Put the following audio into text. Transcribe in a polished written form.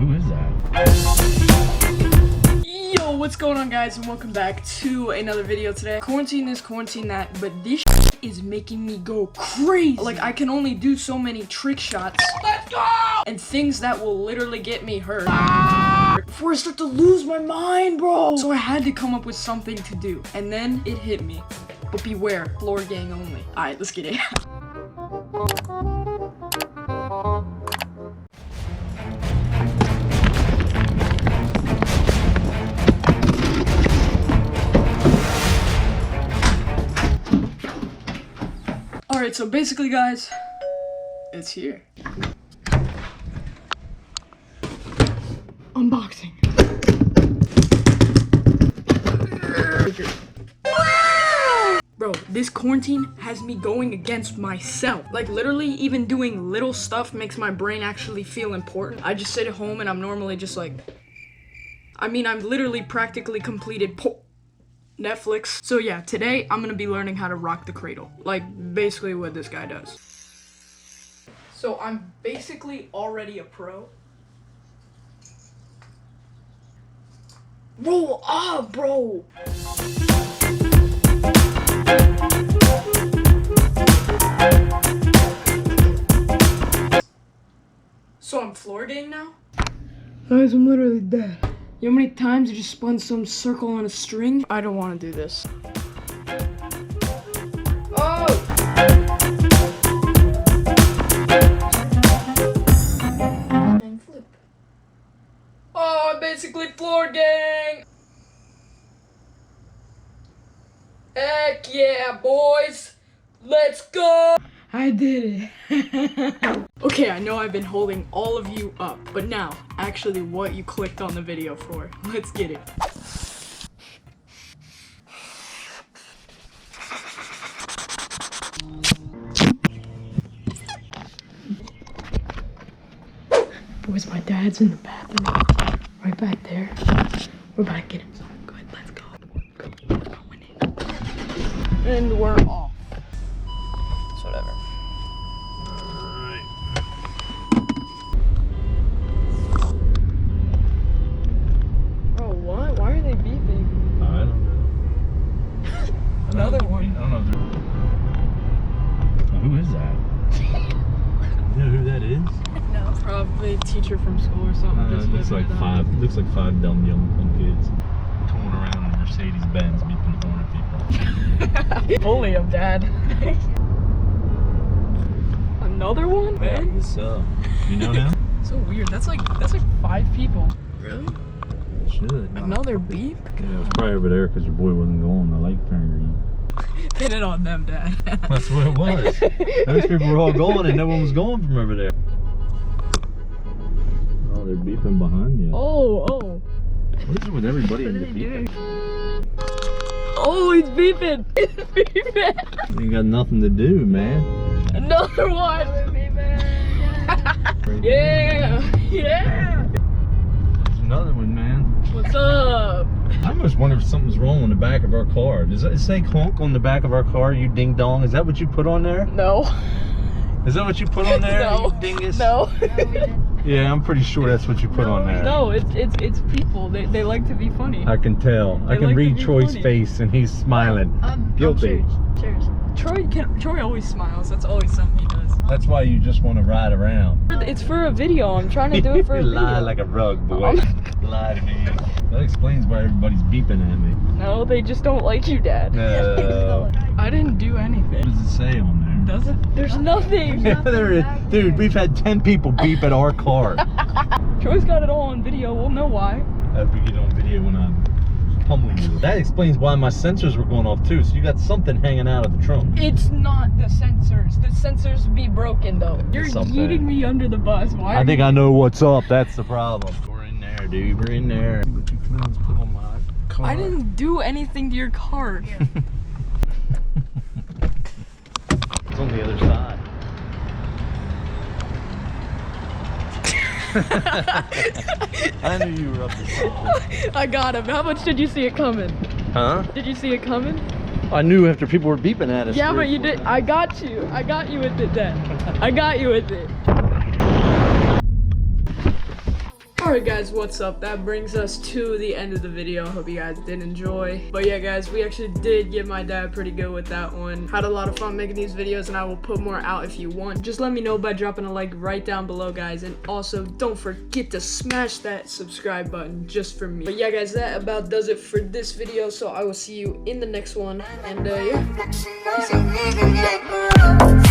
Who is that? Yo, what's going on, guys, and welcome back to another video today. Quarantine this, quarantine that, but this is making me go crazy. Like, I can only do so many trick shots. Let's go! And things that will literally get me hurt. Before I start to lose my mind, bro. So I had to come up with something to do. And then it hit me. But beware, floor gang only. Alright, let's get it. Alright, so basically, guys, it's here. Unboxing. Bro, this quarantine has me going against myself. Like, literally, even doing little stuff makes my brain actually feel important. I just sit at home and I'm normally just like... I'm literally practically completed Netflix. So yeah, today I'm gonna be learning how to rock the cradle. Like, basically what this guy does. So I'm basically already a pro. Roll up, bro! So I'm floor gang now? Guys, I'm literally dead. You know how many times you just spun some circle on a string? I don't want to do this. Oh! And flip. Oh, I'm basically floor gang! Heck yeah, boys! Let's go! I did it. Okay, I know I've been holding all of you up, but now, actually what you clicked on the video for. Let's get it. Boys, my dad's in the bathroom. Right back there. We're about to get him something good. Let's go. We're going in. And we're off. It's whatever. Another one. I don't know. Who is that? You know who that is? No, probably a teacher from school or something. It looks like five dumb young kids touring around in a Mercedes-Benz beeping the horn at people. Bully him, Dad. Another one? Yeah, what's up? You know him? So weird. That's like 5 people. Really? Should. Another beep? Yeah, it was probably over there because your boy wasn't going. The light turned green. Pin it on them, Dad. That's what it was. Those people were all going and no one was going from over there. Oh, they're beeping behind you. Oh. What is it with everybody in the beeping? Oh, he's beeping. He's beeping. You got nothing to do, man. Another one with me, man. Yeah. There's another one, man. What's up? I almost wonder if something's wrong on the back of our car. Does it say honk on the back of our car, you ding dong? Is that what you put on there? No. Is that what you put on there? No. You dingus? No. Yeah, I'm pretty sure that's what you put on there. No, it's people. They like to be funny. I can tell. I can read Troy's face and he's smiling. Guilty. Cheers. Troy always smiles. That's always something he does. That's why you just want to ride around. It's for a video. I'm trying to do it for a video. Lie like a rug, boy. Lie to me. That explains why everybody's beeping at me. No, they just don't like you, Dad. No. I didn't do anything. What does it say on there? Does it? There's nothing. There is. Dude, we've had 10 people beep at our car. Troy's got it all on video. We'll know why. I'll be getting on video when I'm pummeling you. That explains why my sensors were going off too. So you got something hanging out of the trunk. It's not the sensors. The sensors be broken though. You're yeeting me under the bus. Why? I think I know what's up. That's the problem. We're in there, dude. We're in there. What you clowns put on my car? I didn't do anything to your car. It's on the other side. I knew you were up to something. I got him. How much did you see it coming? Huh? Did you see it coming? I knew after people were beeping at us. Yeah, but you did. I got you. I got you with it then. I got you with it. Alright guys, what's up? That brings us to the end of the video. Hope you guys did enjoy. But yeah guys, we actually did get my dad pretty good with that one. Had a lot of fun making these videos, and I will put more out if you want. Just let me know by dropping a like right down below guys, and also don't forget to smash that subscribe button just for me. But yeah guys, that about does it for this video, so I will see you in the next one, and yeah, peace out.